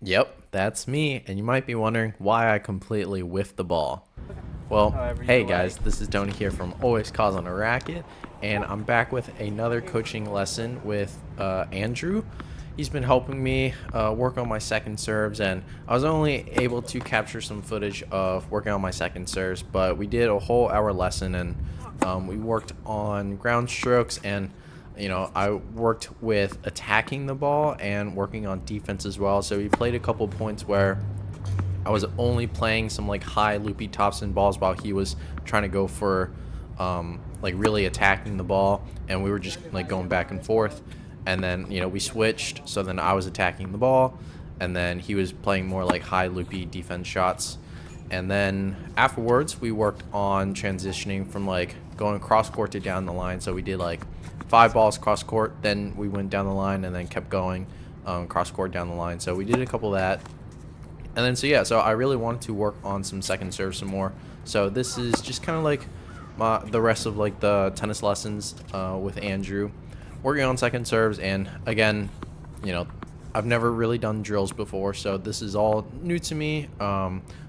Yep, that's me, and you might be wondering why I completely whiffed the ball. Well, However hey you like. guys, this is Tony here from Always Cause on a Racket, and I'm back with another coaching lesson with Andrew. He's been helping me work on my second serves, and I was only able to capture some footage of working on my second serves, but we did a whole hour lesson, and we worked on ground strokes, and I worked with attacking the ball and working on defense as well. So we played a couple points where I was only playing some like high loopy topspin balls while he was trying to go for like really attacking the ball, and we were just like going back and forth. And then we switched, so then I was attacking the ball, and then he was playing more like high loopy defense shots. And then afterwards, we worked on transitioning from like going cross court to down the line. So we did like 5 balls cross court, then we went down the line, and then kept going cross court down the line. So we did a couple of that. And then so I really wanted to work on some second serve some more. So this is just kind of like the rest of like the tennis lessons with Andrew, working on second serves. And again, you know, I've never really done drills before, so this is all new to me.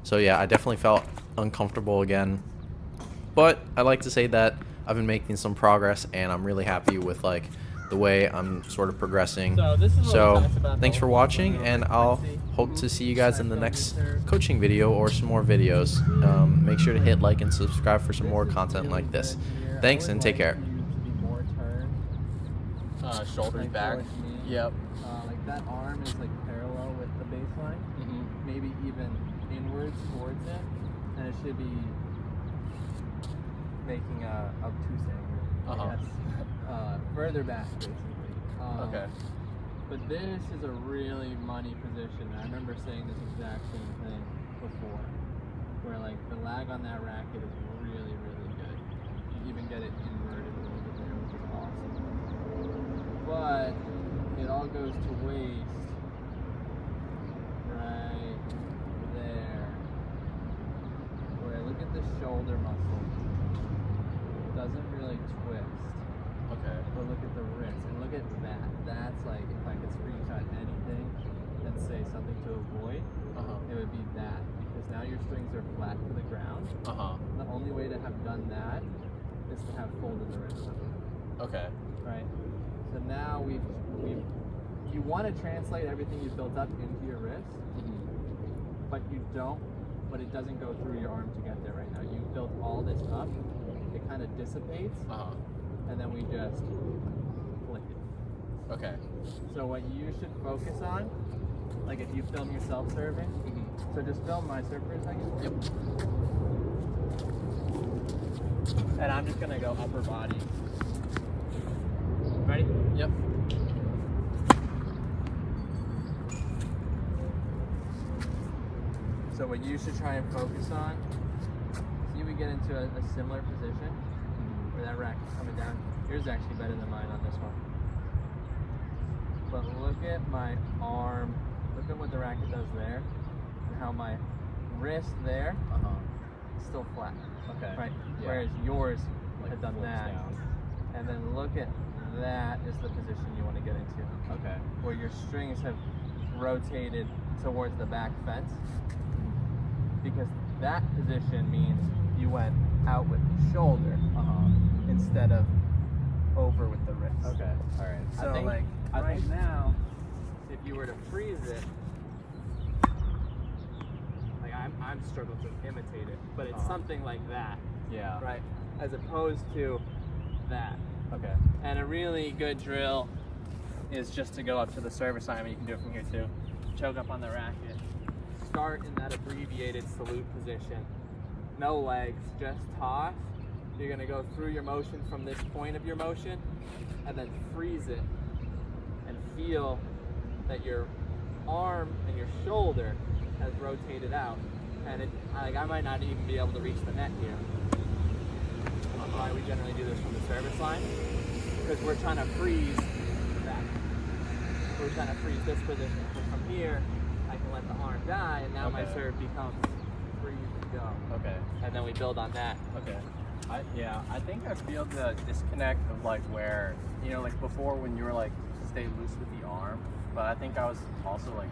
So yeah, I definitely felt uncomfortable again, but I like to say that I've been making some progress, and I'm really happy with like the way I'm sort of progressing. So this is what we So talked about. thanks for watching, and I'll hope to see you guys in the next coaching video or some more videos. Make sure to hit like and subscribe for some more content like this. Thanks, and take care. Shoulders back. Yep. Like that arm is like parallel with the baseline, maybe even inwards towards it, and it should be making a obtuse angle. Yes. Further back, basically. Okay. But this is a really money position. I remember saying this exact same thing before, where like the lag on that racket is really, really good. You even get it inverted a little bit there, which is awesome. But it all goes to waste right there. Where look at the shoulder muscle. It doesn't really twist. Okay. But look at the wrist and look at that. That's like if I could screenshot anything and say something to avoid, it would be that. Because now your strings are flat to the ground. The only way to have done that is to have folded the wrist. Okay. Right? So now you want to translate everything you've built up into your wrist, but you don't, but it doesn't go through your arm to get there right now. You built all this up, it kind of dissipates, and then we just flick it. Okay. So what you should focus on, like if you film yourself serving, so just film my serve for a second. Yep. And I'm just going to go upper body. Ready? Yep. So what you should try and focus on, see we get into a similar position where that racket's coming down. Yours is actually better than mine on this one. But look at my arm, look at what the racket does there, and how my wrist there is still flat. Okay. Right? Yeah. Whereas yours Like had done that. down. And then look at that is the position you want to get into. Okay. Where your strings have rotated towards the back fence. Because that position means you went out with the shoulder instead of over with the wrist. Okay. All right. So I think now, if you were to freeze it, like I'm struggling to imitate it, but it's something like that, Yeah. right? As opposed to that. Okay. And a really good drill is just to go up to the service line, and you can do it from here too. Choke up on the racket. Start in that abbreviated salute position. No legs, just toss. You're gonna go through your motion from this point of your motion, and then freeze it, and feel that your arm and your shoulder has rotated out. And it, like I might not even be able to reach the net here. That's why we generally do this from the service line, because we're trying to freeze that. We're trying to freeze this position. So from here, I can let the arm die, and now my serve becomes free to go. Okay. And then we build on that. Okay. I think I feel the disconnect of like where, like before when you were like stay loose with the arm, but I think I was also like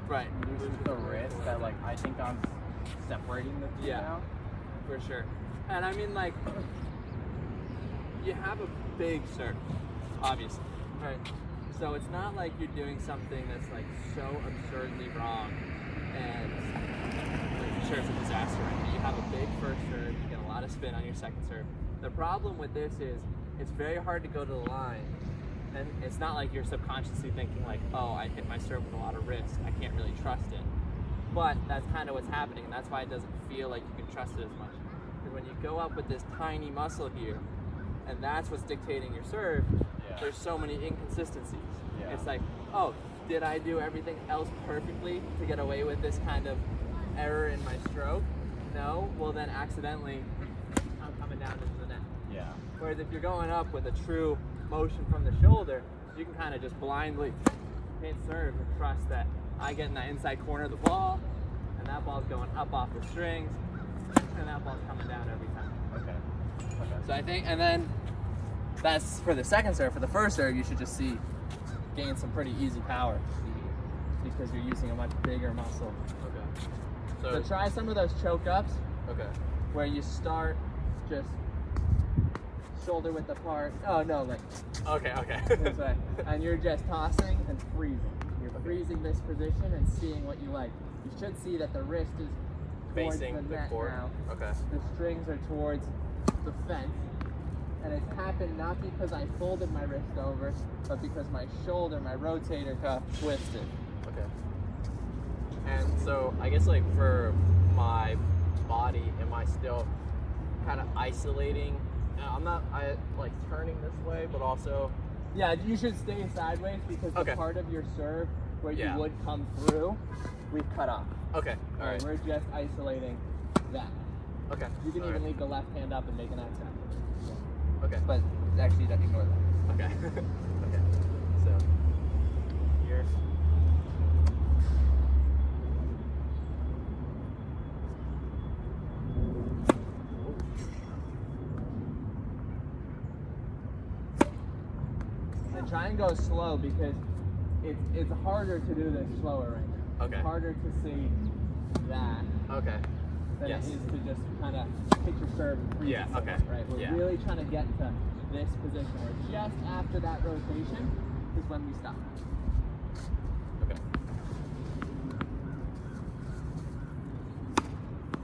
Right. loosens the wrist that like I think I'm separating the two Yeah. now. For sure. And I mean, like, you have a big serve, obviously, right? So it's not like you're doing something that's like so absurdly wrong and like sure it's a disaster. Right? You have a big first serve, you get a lot of spin on your second serve. The problem with this is it's very hard to go to the line, and it's not like you're subconsciously thinking like, oh, I hit my serve with a lot of wrist, I can't really trust it. But that's kind of what's happening, and that's why it doesn't feel like you can trust it as much. Because when you go up with this tiny muscle here, and that's what's dictating your serve, there's so many inconsistencies. Yeah. It's like, oh, did I do everything else perfectly to get away with this kind of error in my stroke? No? Well, then accidentally, I'm coming down into the net. Yeah. Whereas if you're going up with a true motion from the shoulder, you can kind of just blindly hit serve and trust that I get in that inside corner of the ball, and that ball's going up off the strings, and that ball's coming down every time. Okay. So I think, and then that's for the second serve. For the first serve, you should just gain some pretty easy power because you're using a much bigger muscle. Okay. So try some of those choke ups Okay. where you start just shoulder width apart. Oh no, like Okay. this way, and you're just tossing and freezing. You're freezing this position and seeing what you like. You should see that the wrist is towards Facing the the net court. now. Okay. The strings are towards the fence. And it's happened not because I folded my wrist over, but because my shoulder, my rotator cuff twisted. Okay. And so I guess like for my body, am I still kind of isolating? I'm not like turning this way, but also Yeah, you should stay sideways because the Okay. part of your serve where Yeah. you would come through, we've cut off. okay. All right. We're just isolating that. Okay. You can All even right. leave the left hand up and make an accent. Okay. But actually, don't ignore that. Okay. Okay. So here. And try and go slow because it's harder to do this slower right now. Okay. It's harder to see that Okay. than Yes. it is to just kind of hit your serve and freeze Yeah, it somewhere, okay. right? We're Yeah. really trying to get to this position where just after that rotation is when we stop. Okay.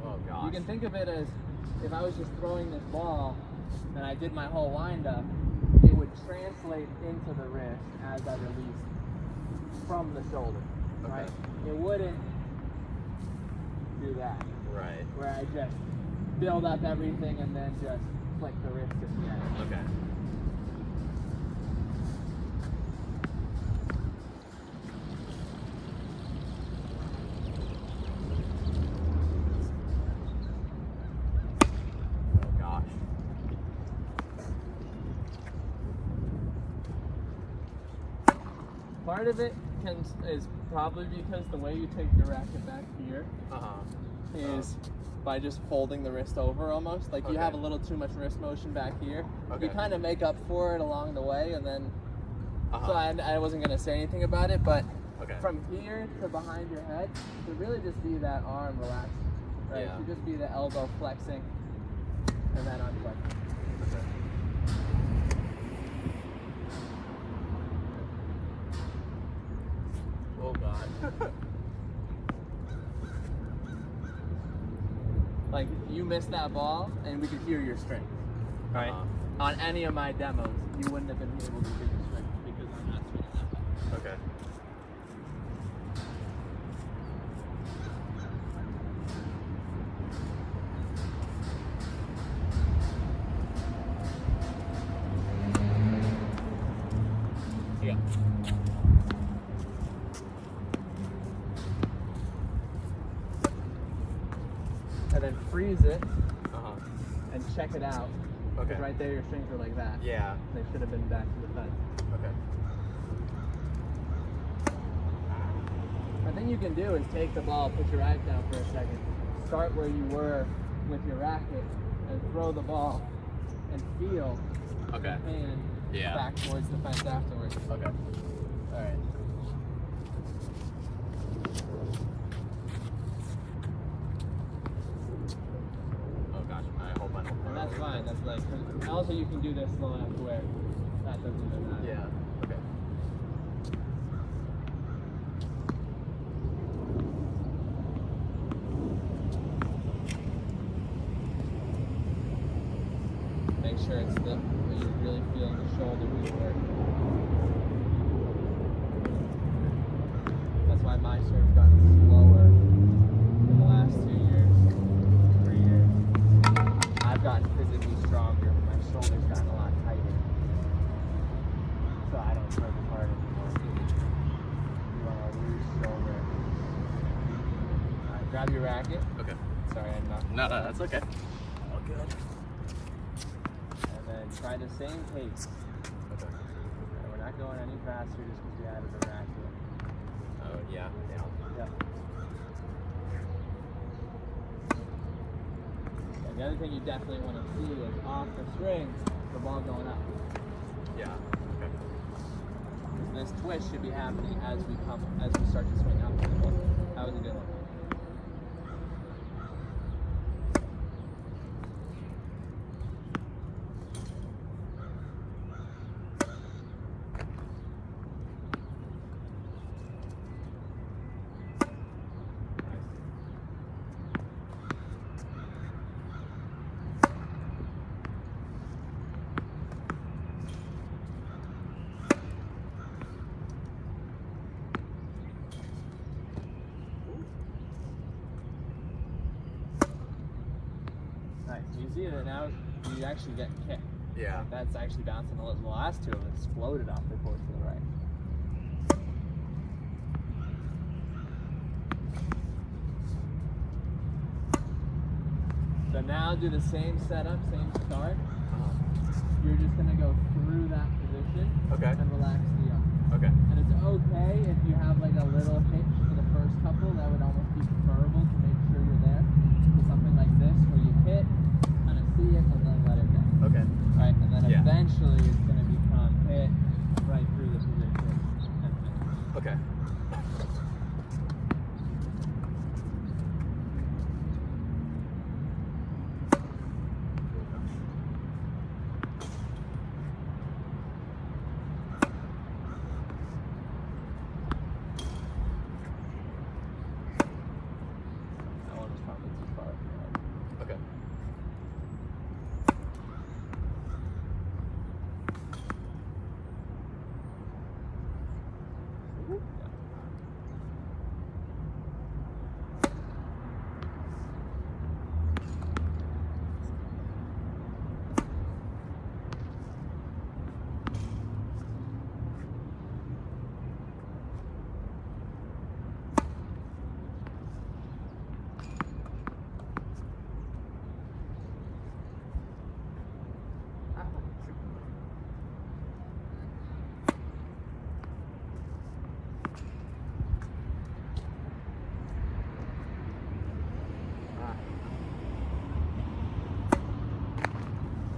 Oh gosh. You can think of it as if I was just throwing this ball and I did my whole wind up, it would translate into the wrist as I released from the shoulder, right? It wouldn't do that, Right. where I just build up everything and then just flick the wrist at the end. Okay. Oh gosh. Part of it is probably because the way you take the racket back here is by just folding the wrist over almost. Like you have a little too much wrist motion back here. Okay. You kind of make up for it along the way, and then. Uh-huh. So I wasn't gonna say anything about it, but Okay. from here to behind your head, to really just be that arm relaxed, right? Yeah. To just be the elbow flexing, and then unflexing. Okay. Oh god. Like you missed that ball, and we could hear your strings, right? On any of my demos, you wouldn't have been able to hear your strings because I'm not swinging that ball. Okay. Yeah. And then freeze it and check it out. Okay. 'Cause right there, your strings were like that. Yeah. They should have been back to the fence. Okay. The thing you can do is take the ball, put your racket down for a second, start where you were with your racket, and throw the ball, and feel Okay. hand Yeah. back towards the fence afterwards. Okay. All right. also you can do this low enough to where that doesn't even matter. Yeah. Okay. Make sure it's the where you're really feeling the shoulder work. That's why my serve's gotten slower in the last 2 years, 3 years. I've gotten physically stronger. My shoulder's gotten a lot tighter. So I don't serve as hard anymore. You want a loose shoulder. Alright, grab your racket. Okay. Sorry, I'm not. No, that's okay. All good. And then try the same pace. Okay. And we're not going any faster just because we added the racket. Oh yeah. Yep. And the other thing you definitely want to see is off the strings, the ball going up. Yeah. Okay. This twist should be happening as we start to swing up. That was a good one. Nice. You see that now you actually get kicked. Yeah. That's actually bouncing a little. The last two of them exploded off the court to the right. So now do the same setup, same start. You're just gonna go through that position Okay. and relax the arm. Okay. And it's okay if you have like a little hitch for the first couple. That would almost be preferable to make sure you're there. So something like this where you hit, kind of see it, and then let it go. Okay. Right, and then Yeah. eventually it's going to become hit right through the position and hit. Okay. That one was probably too far. Okay.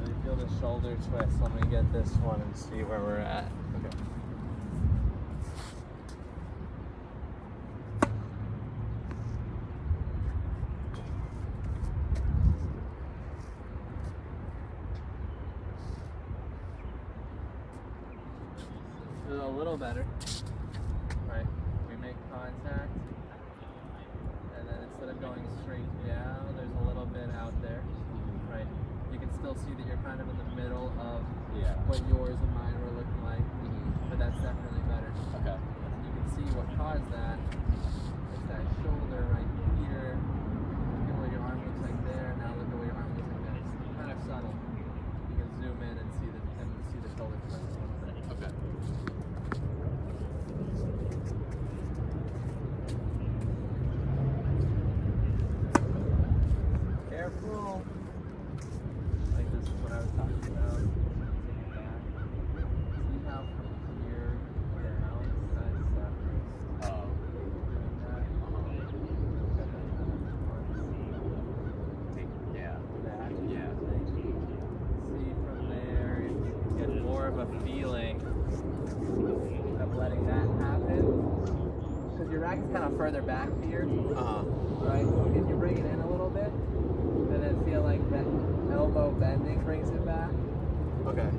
Really feel the shoulder twist. Let me get this one and see where we're at. Okay. This is a little better. Right. We make contact. And then instead of going straight down, there's a little bit out there. Right. You can still see that you're kind of in the middle of what yours and mine were looking like. But that's definitely better. Okay. You can see what caused that. It's that shoulder right here. Look at what your arm looks like there. Now look at what your arm looks like there. It's kind of subtle. You can zoom in and see the shoulder twist a little bit. Okay. Careful. Like this is what I was talking about. Take it back. See how from here down, side to side. Oh. Doing that. Yeah. That. Yeah. See from there, you get more of a feeling of letting that happen. Because your racket's kind of further back here, right? So if you bring it in a little bit, and then feel like that elbow bending brings it back. Okay.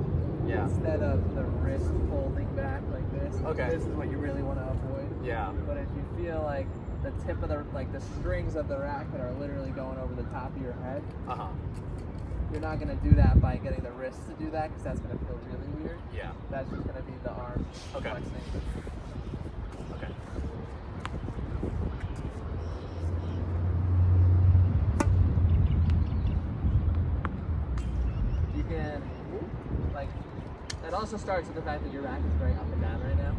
Yeah. Instead of the wrist folding back like this. Okay. This is what you really want to avoid. Yeah. But if you feel like the tip of the strings of the racket are literally going over the top of your head, you're not going to do that by getting the wrist to do that because that's going to feel really weird. Yeah. That's just going to be the arm flexing. Okay. You can, like, that also starts with the fact that your racket is very up and down right now.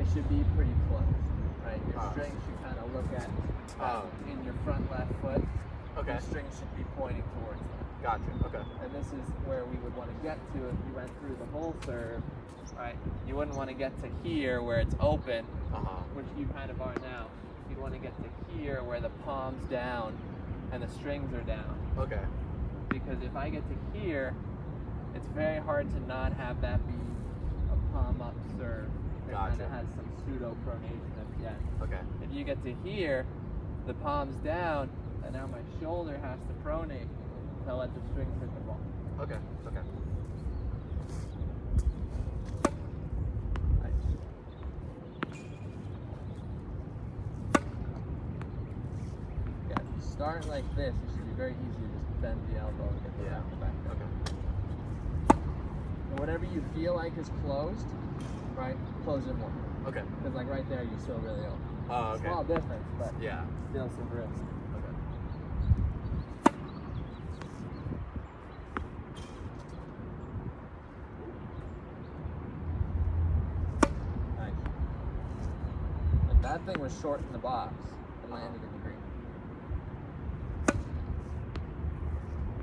It should be pretty close, right? Your strings should kind of look at in your front left foot. Okay. Your strings should be pointing towards them. Gotcha. Okay. And this is where we would want to get to if you went through the whole serve, right? You wouldn't want to get to here where it's open, which you kind of are now. You'd want to get to here where the palm's down and the strings are down. Okay. Because if I get to here, it's very hard to not have that be a palm up serve. It kind of has some pseudo pronation at the end. Okay. If you get to here, the palm's down, and now my shoulder has to pronate to let the strings hit the ball. Okay. Okay. Nice. Yeah, if you start like this, it should be very easy to just bend the elbow and get the racket back there. Okay. And whatever you feel like is closed, right, close it more. Okay. Because like right there, you're still really open. Oh, okay. Small difference, but Yeah. still some risk. Okay. Nice. Like that thing was short in the box and landed in the green.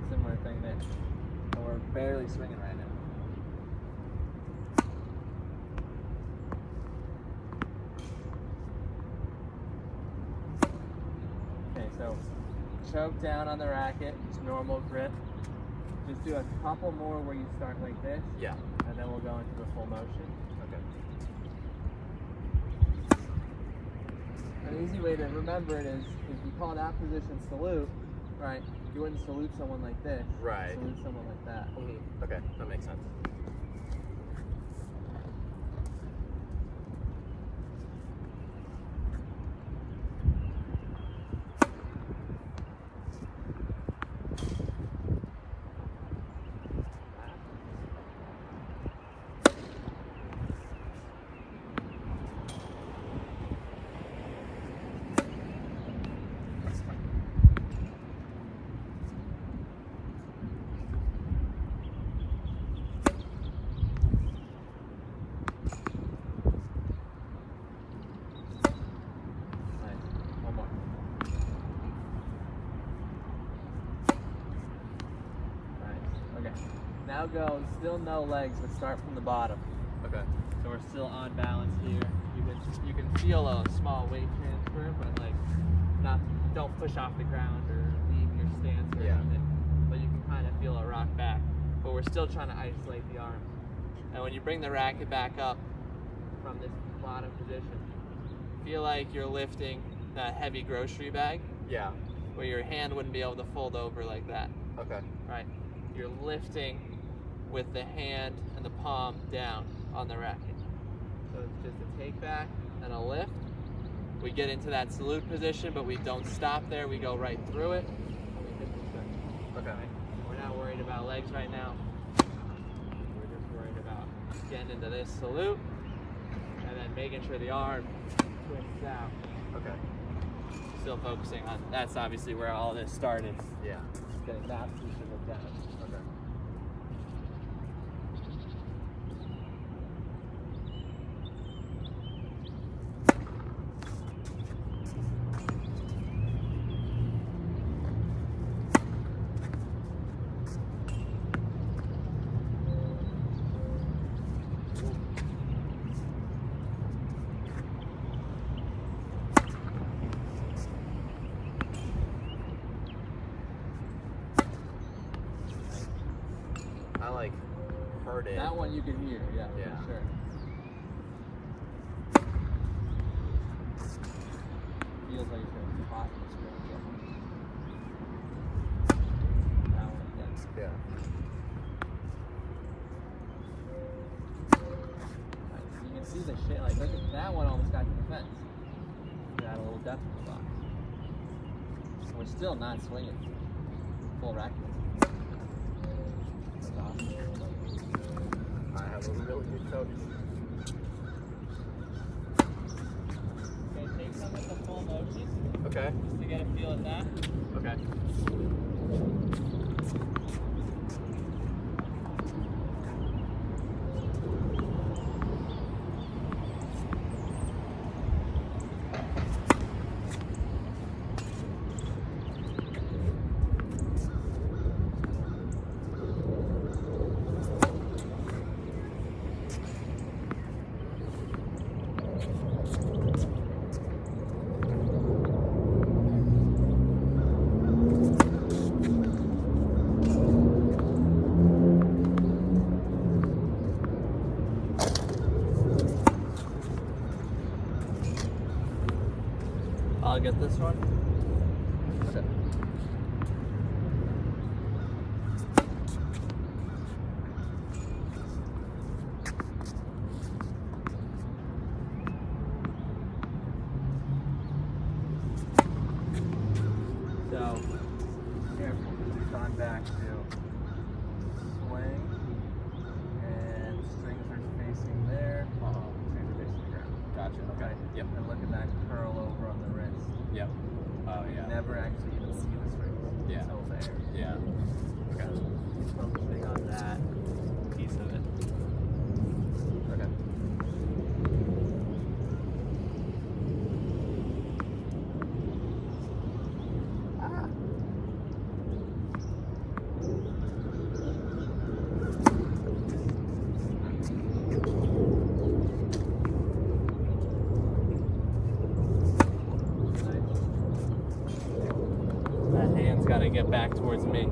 Similar thing there. And we're barely swinging right now. Okay, so choke down on the racket, just normal grip. Just do a couple more where you start like this. Yeah. And then we'll go into the full motion. Okay. An easy way to remember it is if you call that position salute, right? You wouldn't salute someone like this. Right. Salute someone like that. Okay, that makes sense. Now go, still no legs, but start from the bottom. Okay. So we're still on balance here. You can feel a small weight transfer, but like don't push off the ground or leave your stance or anything. But you can kind of feel a rock back. But we're still trying to isolate the arm. And when you bring the racket back up from this bottom position, feel like you're lifting that heavy grocery bag. Yeah. Where your hand wouldn't be able to fold over like that. Okay. Right. You're lifting with the hand and the palm down on the racket. So it's just a take back and a lift. We get into that salute position, but we don't stop there. We go right through it. And we hit the string. Okay. We're not worried about legs right now. We're just worried about getting into this salute and then making sure the arm twists out. Okay. Still focusing on, that's obviously where all this started. Yeah. Getting that position looked down. Okay. I like heard it. That one you can hear, yeah, Yeah. for sure. Feels like it's going to pop the screen again. That one again. Yeah. Look at that one, almost got to the fence. Got a little depth in the box. We're still not swinging full racket. That's awesome. I have a really good coach. Okay, take some with the full motion, Okay. just to get a feel of that. Okay. I'll get this one. Okay. So, careful, we've gone back to swing, and strings are facing there. Strings are facing the ground. Gotcha. Okay. Yep. And look at that curl over on the wrist. Yep. Oh You yeah. never actually even see the strings Yeah. until there. Yeah. Okay. Focusing on that piece of it. Okay. Ah. That hand's got to get back towards me.